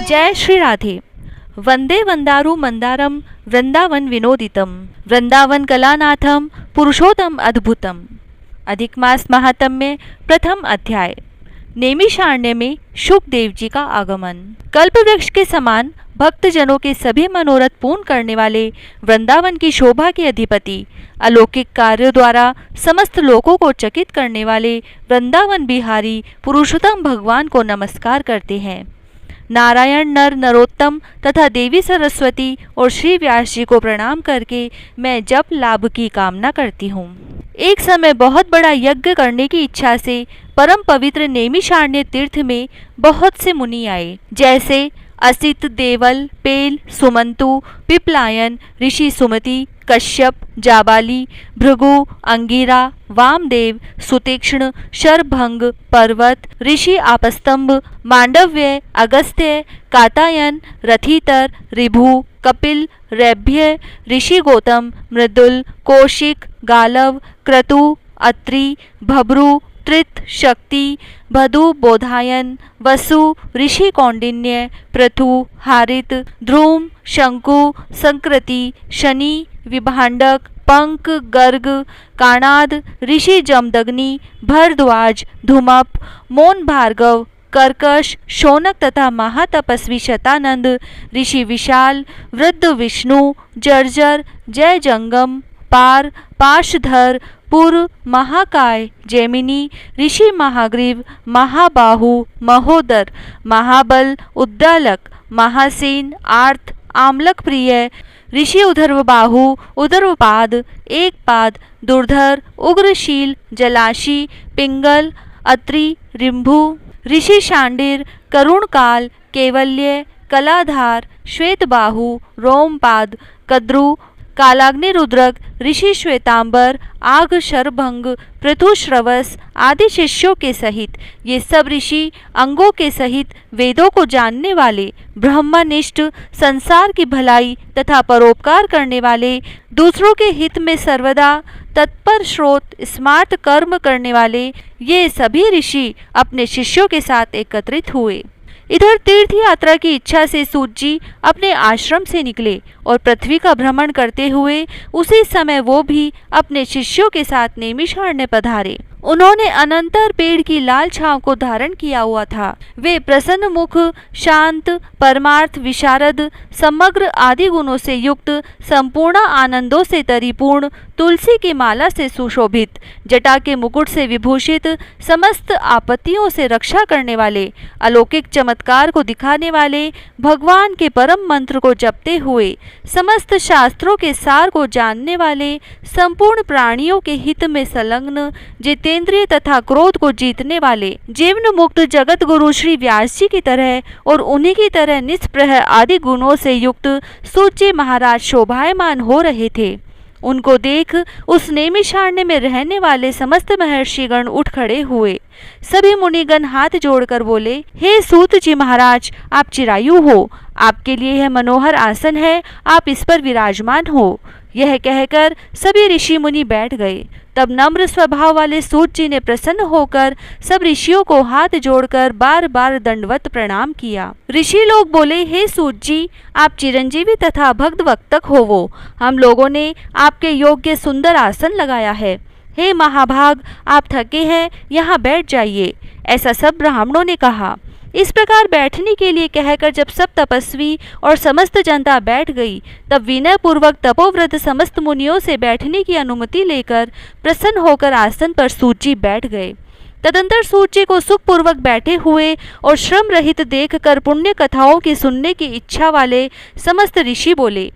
जय श्री राधे। वंदे वंदारु मंदारम वृंदावन विनोदितम वृंदावन कलानाथम पुरुषोत्तम अद्भुतम। अधिक मास महात्म्य प्रथम अध्याय। नैमिषारण्य में शुकदेव जी का आगमन। कल्प वृक्ष के समान भक्तजनों के सभी मनोरथ पूर्ण करने वाले वृंदावन की शोभा के अधिपति, अलौकिक कार्यों द्वारा समस्त लोगों को चकित करने वाले वृंदावन बिहारी पुरुषोत्तम भगवान को नमस्कार करते हैं। नारायण नर नरोत्तम तथा देवी सरस्वती और श्री व्यास जी को प्रणाम करके मैं जप लाभ की कामना करती हूँ। एक समय बहुत बड़ा यज्ञ करने की इच्छा से परम पवित्र नैमिषारण्य तीर्थ में बहुत से मुनि आए, जैसे असित, देवल, पेल, सुमंतु, पिपलायन, ऋषि सुमति, कश्यप, जाबाली, भृगु, अंगिरा, वामदेव, सुतीक्ष्ण, शरभंग, पर्वत, ऋषि आपस्तंभ, मांडव्य, अगस्त्य, कातायन, रथितर, ऋभु, कपिल, रैभ्य, ऋषि गौतम, मृदुल, कौशिक, गालव, क्रतु, अत्रि, भब्रु, त्रित, शक्ति, भदु, बोधायन, वसु, ऋषि कौंडिन्य, पृथु, हारित, ध्रुम, शंकु, संकृति, शनि, विभांडक, पंक, गर्ग, काणाद, ऋषि जमदग्नि, भरद्वाज, धूमप, मोन भार्गव, कर्कश, शौनक तथा महातपस्वी शतानंद, ऋषि विशाल, वृद्ध विष्णु, जर्जर, जय जंगम, पार, पाशधर, पुर, महाकाय, जैमिनी, ऋषि महाग्रीव, महाबाहु, महोदर, महाबल, उद्दालक, महासेन, आर्त, आमलक प्रिय, ऋषि उधर्वबाहु, उधर्वपाद, एकपाद, दुर्धर, उग्रशील, जलाशी, पिंगल, अत्रि, रिंभु, ऋषि शांडिर, करुणकाल, केवल्य, कलाधार, श्वेतबाहु, रोमपाद, कद्रु, कालाग्निरुद्रक, ऋषि श्वेतांबर, आग शरभंग, पृथुश्रवस आदि शिष्यों के सहित ये सब ऋषि अंगों के सहित वेदों को जानने वाले, ब्रह्मनिष्ठ, संसार की भलाई तथा परोपकार करने वाले, दूसरों के हित में सर्वदा तत्पर श्रोत स्मार्त कर्म करने वाले, ये सभी ऋषि अपने शिष्यों के साथ एकत्रित हुए। इधर तीर्थ यात्रा की इच्छा से सूत जी अपने आश्रम से निकले और पृथ्वी का भ्रमण करते हुए उसी समय वो भी अपने शिष्यों के साथ नैमिषारण्य पधारे। उन्होंने अनंतर पेड़ की लाल छांव को धारण किया हुआ था। वे प्रसन्न मुख, शांत, परमार्थ विशारद, समग्र आदि गुणों से युक्त, संपूर्ण आनंदों से परिपूर्ण, तुलसी की माला से सुशोभित, जटा के मुकुट से विभूषित, समस्त आपत्तियों से रक्षा करने वाले, अलौकिक चमत्कार को दिखाने वाले, भगवान के परम मंत्र को जपते हुए समस्त शास्त्रों के सार को जानने वाले, संपूर्ण प्राणियों के हित में संलग्न, जितेंद्रिय तथा क्रोध को जीतने वाले, जीवन मुक्त जगत गुरु श्री व्यास जी की तरह और उन्हीं की तरह निष्प्रह आदि गुणों से युक्त सूत जी महाराज शोभायमान हो रहे थे। उनको देख उस नैमिषारण्य में रहने वाले समस्त महर्षिगण उठ खड़े हुए। सभी मुनिगण हाथ जोड़कर बोले, हे सूत जी महाराज, आप चिरायु हो, आपके लिए यह मनोहर आसन है, आप इस पर विराजमान हो। यह कहकर सभी ऋषि मुनि बैठ गए। तब नम्र स्वभाव वाले सूत जी ने प्रसन्न होकर सब ऋषियों को हाथ जोड़कर बार बार दंडवत प्रणाम किया। ऋषि लोग बोले, हे सूत जी, आप चिरंजीवी तथा भक्त वक्तक होवो, हम लोगों ने आपके योग्य सुंदर आसन लगाया है। हे महाभाग, आप थके हैं, यहाँ बैठ जाइए। ऐसा सब ब्राह्मणों ने कहा। इस प्रकार बैठने के लिए कहकर जब सब तपस्वी और समस्त जनता बैठ गई, तब विनय पूर्वक तपोव्रत समस्त मुनियों से बैठने की अनुमति लेकर प्रसन्न होकर आसन पर सूत जी बैठ गए। तदंतर सूत जी को सुखपूर्वक बैठे हुए और श्रम रहित देखकर पुण्य कथाओं की सुनने की इच्छा वाले समस्त ऋषि बोले,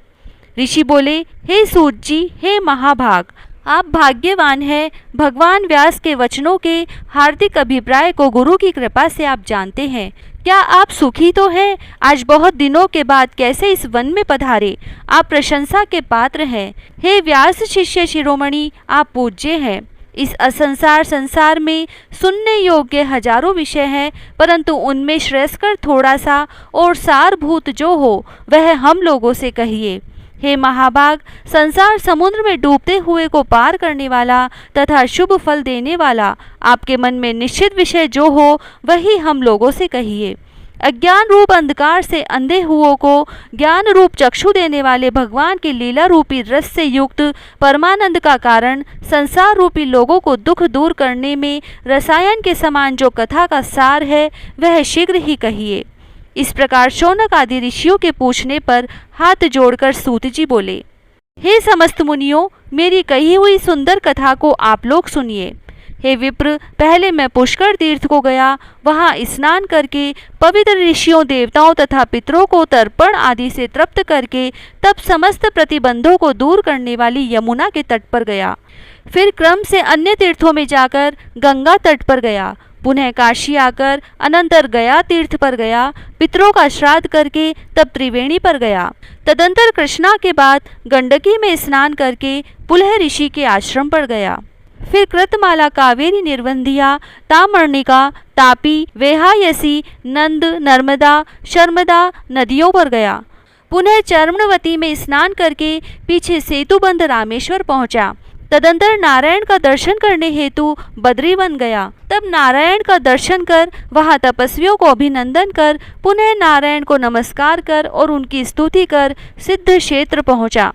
हे सूत जी, हे महाभाग, आप भाग्यवान हैं। भगवान व्यास के वचनों के हार्दिक अभिप्राय को गुरु की कृपा से आप जानते हैं। क्या आप सुखी तो हैं? आज बहुत दिनों के बाद कैसे इस वन में पधारे? आप प्रशंसा के पात्र हैं। हे व्यास शिष्य शिरोमणि, आप पूज्य हैं। इस असंसार संसार में सुनने योग्य हजारों विषय हैं, परंतु उनमें श्रेयस्कर थोड़ा सा और सारभूत जो हो वह हम लोगों से कहिए। हे महाभाग, संसार समुद्र में डूबते हुए को पार करने वाला तथा शुभ फल देने वाला आपके मन में निश्चित विषय जो हो वही हम लोगों से कहिए। अज्ञान रूप अंधकार से अंधे हुओं को ज्ञान रूप चक्षु देने वाले भगवान के लीला रूपी रस से युक्त परमानंद का कारण संसार रूपी लोगों को दुख दूर करने में रसायन के समान जो कथा का सार है वह शीघ्र ही कहिए। इस प्रकार शौनक आदि ऋषियों के पूछने पर हाथ जोड़कर सूत जी बोले, हे समस्त मुनियों, मेरी कही हुई सुंदर कथा को आप लोग सुनिए। हे विप्र, पहले मैं पुष्कर तीर्थ को गया, वहाँ स्नान करके पवित्र ऋषियों, देवताओं तथा पितरों को तर्पण आदि से तृप्त करके तब समस्त प्रतिबंधों को दूर करने वाली यमुना के तट पर गया। फिर क्रम से अन्य तीर्थों में जाकर गंगा तट पर गया, पुनः काशी आकर अनंतर गया तीर्थ पर गया, पितरों का श्राद्ध करके तब त्रिवेणी पर गया। तदंतर कृष्णा के बाद गंडकी में स्नान करके पुलह ऋषि के आश्रम पर गया। फिर कृतमाला, कावेरी, निर्वंधिया, ताम्रनिका, तापी, वेहायसी, नंद, नर्मदा, शर्मदा नदियों पर गया। पुनः चर्मणवती में स्नान करके पीछे सेतुबंध रामेश्वर पहुंचा। तदंतर नारायण का दर्शन करने हेतु बद्रीवन गया। तब नारायण का दर्शन कर वहां तपस्वियों को अभिनंदन कर पुनः नारायण को नमस्कार कर और उनकी स्तुति कर सिद्ध क्षेत्र पहुंचा।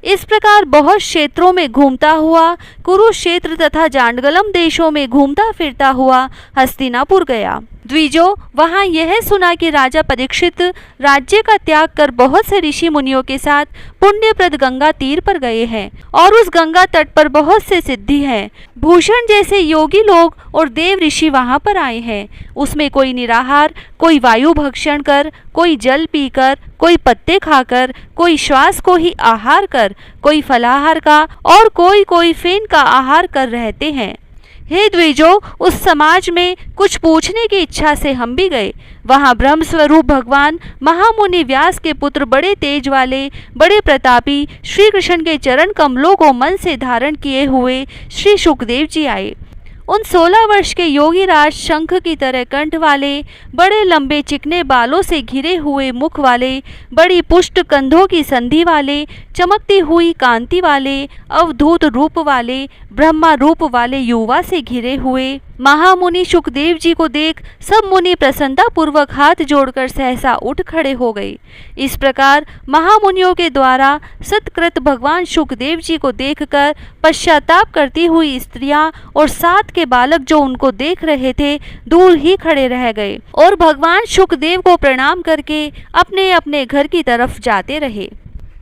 इस प्रकार बहुत क्षेत्रों में घूमता हुआ कुरुक्षेत्र तथा जांडगलम देशों में घूमता फिरता हुआ हस्तिनापुर गया। द्विजो, वहां यह सुना कि राजा परीक्षित राज्य का त्याग कर बहुत से ऋषि मुनियों के साथ पुण्यप्रद गंगा तीर पर गए हैं और उस गंगा तट पर बहुत से सिद्धि हैं। भूषण जैसे योगी लोग और देव ऋषि वहां पर आए हैं। उसमें कोई निराहार, कोई वायु भक्षण कर, कोई जल पीकर, कोई पत्ते खाकर, कोई श्वास को ही आहार कर, कोई फलाहार का और कोई फेन का आहार कर रहते हैं। हे द्विजो, उस समाज में कुछ पूछने की इच्छा से हम भी गए। वहाँ ब्रह्म स्वरूप भगवान महामुनि व्यास के पुत्र, बड़े तेज वाले, बड़े प्रतापी श्री कृष्ण के चरण कमलों को मन से धारण किए हुए श्री सुखदेव जी आए। उन 16 वर्ष के योगी राज शंख की तरह कंठ वाले, बड़े लंबे चिकने बालों से घिरे हुए मुख वाले, बड़ी पुष्ट कंधों की संधि वाले, चमकती हुई कांति वाले, अवधूत रूप वाले, ब्रह्मा रूप वाले युवा से घिरे हुए महामुनि सुखदेव जी को देख सब मुनि प्रसन्नता पूर्वक हाथ जोड़कर सहसा उठ खड़े हो गए। इस प्रकार महामुनियों के द्वारा सत्कृत भगवान सुखदेव जी को देखकर पश्चाताप करती हुई स्त्रियां और 7 के बालक जो उनको देख रहे थे दूर ही खड़े रह गए और भगवान सुखदेव को प्रणाम करके अपने अपने घर की तरफ जाते रहे।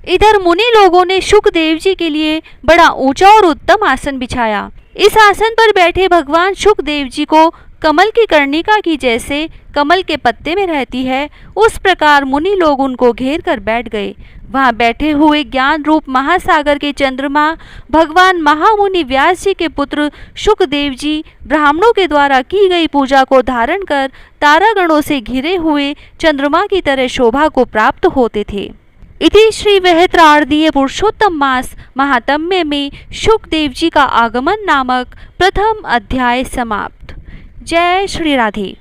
इधर मुनि लोगों ने सुखदेव जी के लिए बड़ा ऊंचा और उत्तम आसन बिछाया। इस आसन पर बैठे भगवान सुखदेव जी को कमल की कर्णिका की जैसे कमल के पत्ते में रहती है, उस प्रकार मुनि लोग उनको घेर कर बैठ गए। वहां बैठे हुए ज्ञान रूप महासागर के चंद्रमा भगवान महामुनि व्यास जी के पुत्र सुखदेव जी ब्राह्मणों के द्वारा की गई पूजा को धारण कर तारागणों से घिरे हुए चंद्रमा की तरह शोभा को प्राप्त होते थे। इति श्री वहत्रार्धीय पुरुषोत्तम मास महात्म्य में सुखदेव जी का आगमन नामक प्रथम अध्याय समाप्त। जय श्री राधे।